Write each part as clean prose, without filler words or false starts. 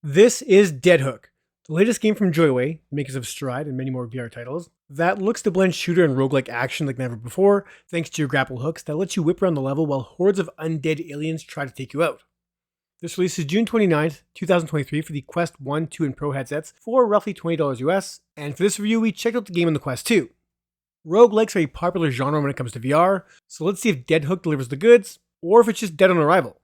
This is Dead Hook, the latest game from Joyway, makers of Stride and many more VR titles, that looks to blend shooter and roguelike action like never before, thanks to your grapple hooks that lets you whip around the level while hordes of undead aliens try to take you out. This release is June 29th, 2023 for the Quest 1, 2, and Pro headsets for roughly $20 US, and for this review we checked out the game on the Quest 2. Roguelikes are a popular genre when it comes to VR, so let's see if Dead Hook delivers the goods, or if it's just dead on arrival.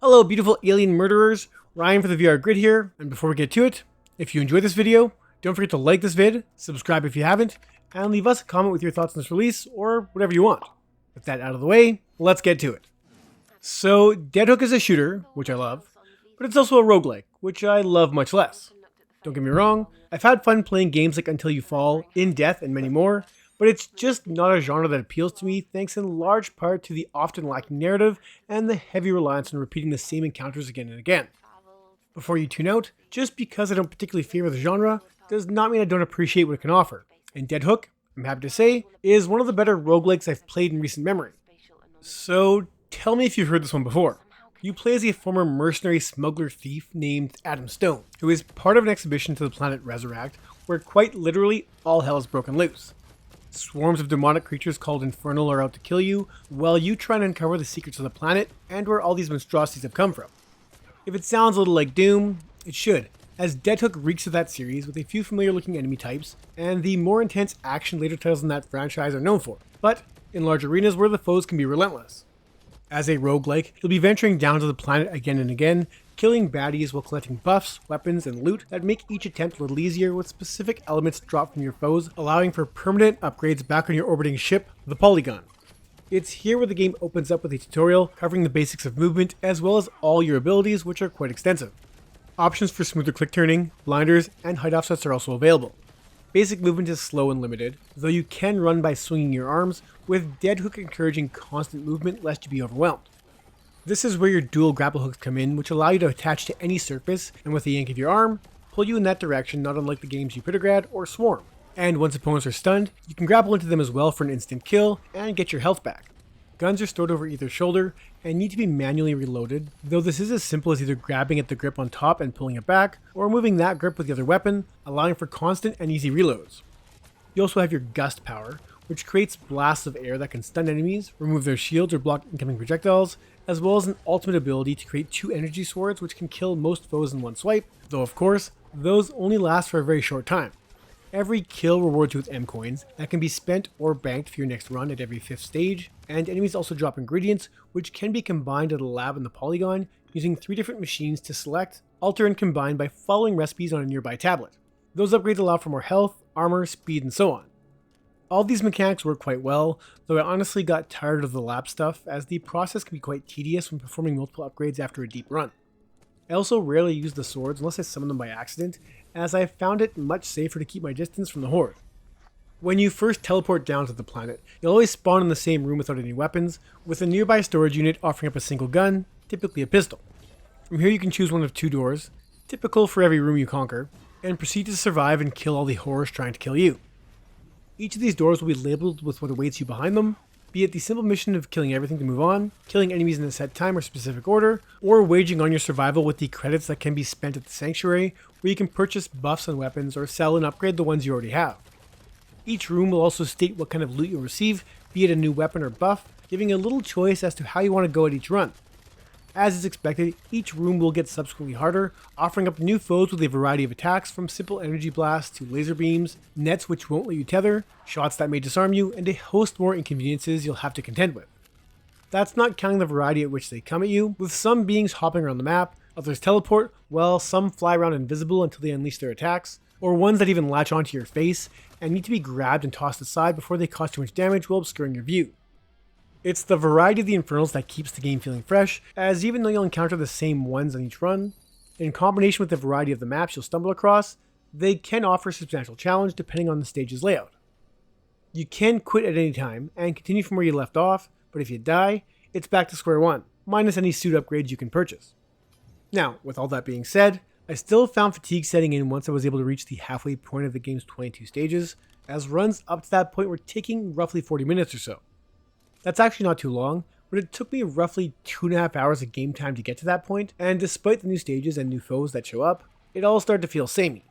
Hello beautiful alien murderers, Ryan for the VR Grid here, and before we get to it, if you enjoyed this video, don't forget to like this vid, subscribe if you haven't, and leave us a comment with your thoughts on this release, or whatever you want. With that out of the way, let's get to it. So, Dead Hook is a shooter, which I love, but it's also a roguelike, which I love much less. Don't get me wrong, I've had fun playing games like Until You Fall, In Death, and many more, but it's just not a genre that appeals to me thanks in large part to the often lacking narrative and the heavy reliance on repeating the same encounters again and again. Before you tune out, just because I don't particularly favor the genre does not mean I don't appreciate what it can offer, and Dead Hook, I'm happy to say, is one of the better roguelikes I've played in recent memory. So tell me if you've heard this one before. You play as a former mercenary smuggler thief named Adam Stone, who is part of an expedition to the planet Resurrect, where quite literally all hell is broken loose. Swarms of demonic creatures called Infernal are out to kill you, while you try and uncover the secrets of the planet and where all these monstrosities have come from. If it sounds a little like Doom, it should, as Dead Hook reeks of that series with a few familiar looking enemy types, and the more intense action later titles in that franchise are known for, but in large arenas where the foes can be relentless. As a roguelike, you'll be venturing down to the planet again and again, killing baddies while collecting buffs, weapons, and loot that make each attempt a little easier with specific elements dropped from your foes, allowing for permanent upgrades back on your orbiting ship, the Polygon. It's here where the game opens up with a tutorial covering the basics of movement as well as all your abilities, which are quite extensive. Options for smoother click turning, blinders, and height offsets are also available. Basic movement is slow and limited, though you can run by swinging your arms, with Dead Hook encouraging constant movement lest you be overwhelmed. This is where your dual grapple hooks come in, which allow you to attach to any surface, and with a yank of your arm, pull you in that direction, not unlike the games Jupitergrad or Swarm. And once opponents are stunned, you can grapple into them as well for an instant kill, and get your health back. Guns are stored over either shoulder, and need to be manually reloaded, though this is as simple as either grabbing at the grip on top and pulling it back, or moving that grip with the other weapon, allowing for constant and easy reloads. You also have your Gust power, which creates blasts of air that can stun enemies, remove their shields, or block incoming projectiles, as well as an ultimate ability to create 2 energy swords which can kill most foes in one swipe, though of course, those only last for a very short time. Every kill rewards you with M coins that can be spent or banked for your next run at every 5th stage, and enemies also drop ingredients which can be combined at a lab in the Polygon using 3 different machines to select, alter, and combine by following recipes on a nearby tablet. Those upgrades allow for more health, armor, speed, and so on. All these mechanics work quite well, though I honestly got tired of the lab stuff as the process can be quite tedious when performing multiple upgrades after a deep run. I also rarely use the swords unless I summon them by accident, as I found it much safer to keep my distance from the horde. When you first teleport down to the planet, you'll always spawn in the same room without any weapons, with a nearby storage unit offering up a single gun, typically a pistol. From here you can choose one of 2 doors, typical for every room you conquer, and proceed to survive and kill all the horrors trying to kill you. Each of these doors will be labeled with what awaits you behind them, be it the simple mission of killing everything to move on, killing enemies in a set time or specific order, or waging on your survival with the credits that can be spent at the Sanctuary, where you can purchase buffs and weapons or sell and upgrade the ones you already have. Each room will also state what kind of loot you'll receive, be it a new weapon or buff, giving a little choice as to how you want to go at each run. As is expected, each room will get subsequently harder, offering up new foes with a variety of attacks from simple energy blasts to laser beams, nets which won't let you tether, shots that may disarm you, and a host more inconveniences you'll have to contend with. That's not counting the variety at which they come at you, with some beings hopping around the map, others teleport, while some fly around invisible until they unleash their attacks, or ones that even latch onto your face and need to be grabbed and tossed aside before they cause too much damage while obscuring your view. It's the variety of the Infernals that keeps the game feeling fresh, as even though you'll encounter the same ones on each run, in combination with the variety of the maps you'll stumble across, they can offer a substantial challenge depending on the stage's layout. You can quit at any time and continue from where you left off, but if you die, it's back to square one, minus any suit upgrades you can purchase. Now, with all that being said, I still found fatigue setting in once I was able to reach the halfway point of the game's 22 stages, as runs up to that point were taking roughly 40 minutes or so. That's actually not too long, but it took me roughly 2.5 hours of game time to get to that point, and despite the new stages and new foes that show up, it all started to feel samey.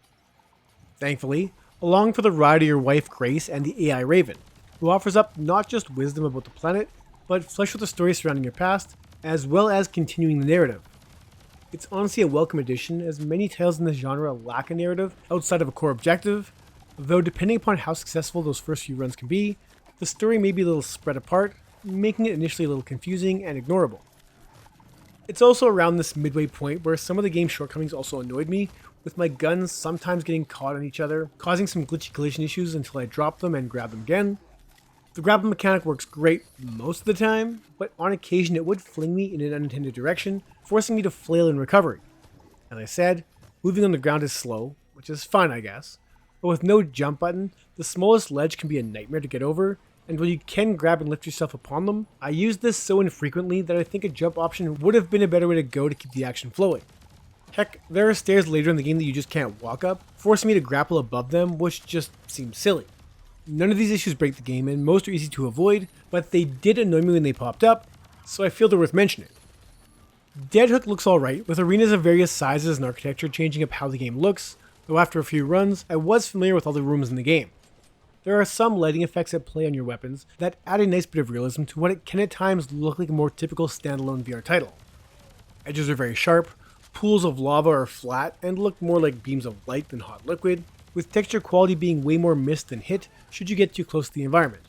Thankfully, along for the ride are your wife Grace and the AI Raven, who offers up not just wisdom about the planet, but flesh out the story surrounding your past, as well as continuing the narrative. It's honestly a welcome addition, as many tales in this genre lack a narrative outside of a core objective, though depending upon how successful those first few runs can be, the story may be a little spread apart, making it initially a little confusing and ignorable. It's also around this midway point where some of the game's shortcomings also annoyed me, with my guns sometimes getting caught on each other, causing some glitchy collision issues until I drop them and grab them again. The grapple mechanic works great most of the time, but on occasion it would fling me in an unintended direction, forcing me to flail in recovery. As I said, moving on the ground is slow, which is fine I guess, but with no jump button, the smallest ledge can be a nightmare to get over, and while you can grab and lift yourself upon them, I use this so infrequently that I think a jump option would have been a better way to go to keep the action flowing. Heck, there are stairs later in the game that you just can't walk up, forcing me to grapple above them, which just seems silly. None of these issues break the game, and most are easy to avoid, but they did annoy me when they popped up, so I feel they're worth mentioning. Dead Hook looks alright, with arenas of various sizes and architecture changing up how the game looks, though after a few runs, I was familiar with all the rooms in the game. There are some lighting effects at play on your weapons that add a nice bit of realism to what it can at times look like a more typical standalone VR title. Edges are very sharp, pools of lava are flat and look more like beams of light than hot liquid, with texture quality being way more missed than hit should you get too close to the environment.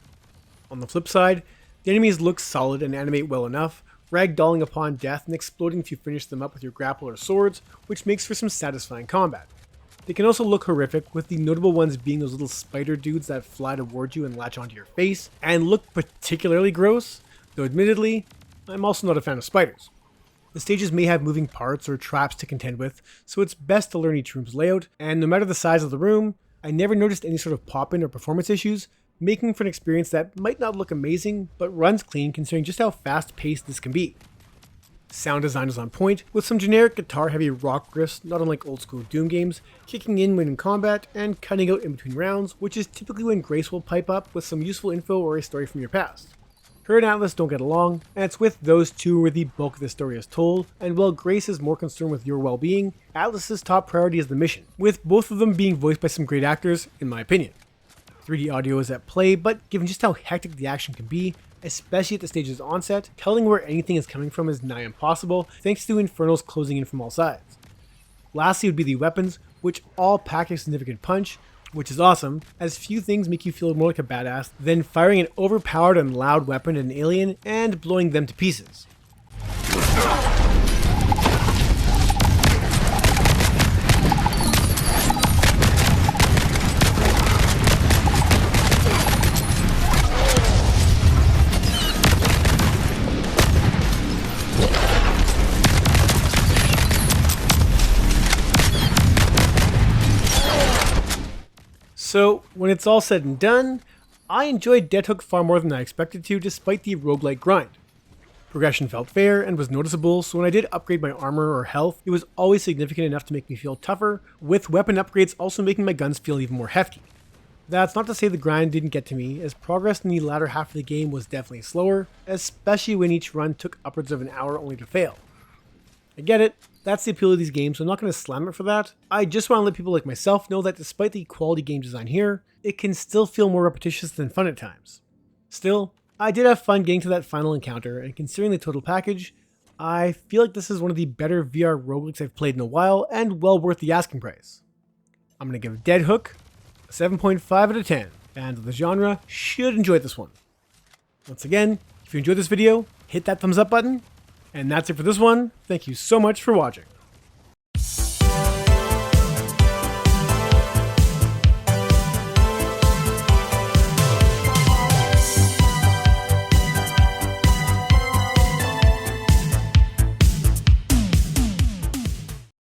On the flip side, the enemies look solid and animate well enough, ragdolling upon death and exploding if you finish them up with your grapple or swords, which makes for some satisfying combat. They can also look horrific, with the notable ones being those little spider dudes that fly towards you and latch onto your face, and look particularly gross, though admittedly, I'm also not a fan of spiders. The stages may have moving parts or traps to contend with, so it's best to learn each room's layout, and no matter the size of the room, I never noticed any sort of pop-in or performance issues, making for an experience that might not look amazing, but runs clean considering just how fast-paced this can be. Sound design is on point, with some generic guitar-heavy rock riffs not unlike old-school Doom games, kicking in when in combat and cutting out in between rounds, which is typically when Grace will pipe up with some useful info or a story from your past. Her and Atlas don't get along, and it's with those two where the bulk of the story is told, and while Grace is more concerned with your well-being, Atlas's top priority is the mission, with both of them being voiced by some great actors, in my opinion. 3D audio is at play, but given just how hectic the action can be, especially at the stage's onset, telling where anything is coming from is nigh impossible, thanks to infernals closing in from all sides. Lastly would be the weapons, which all pack a significant punch, which is awesome, as few things make you feel more like a badass than firing an overpowered and loud weapon at an alien and blowing them to pieces. So, when it's all said and done, I enjoyed Dead Hook far more than I expected to despite the roguelike grind. Progression felt fair and was noticeable, so when I did upgrade my armor or health, it was always significant enough to make me feel tougher, with weapon upgrades also making my guns feel even more hefty. That's not to say the grind didn't get to me, as progress in the latter half of the game was definitely slower, especially when each run took upwards of an hour only to fail. I get it, that's the appeal of these games, so I'm not going to slam it for that. I just want to let people like myself know that despite the quality game design here, it can still feel more repetitious than fun at times. Still, I did have fun getting to that final encounter, and considering the total package, I feel like this is one of the better VR roguelikes I've played in a while, and well worth the asking price. I'm going to give Dead Hook a 7.5 out of 10, fans of the genre should enjoy this one. Once again, if you enjoyed this video, hit that thumbs up button. And that's it for this one. Thank you so much for watching.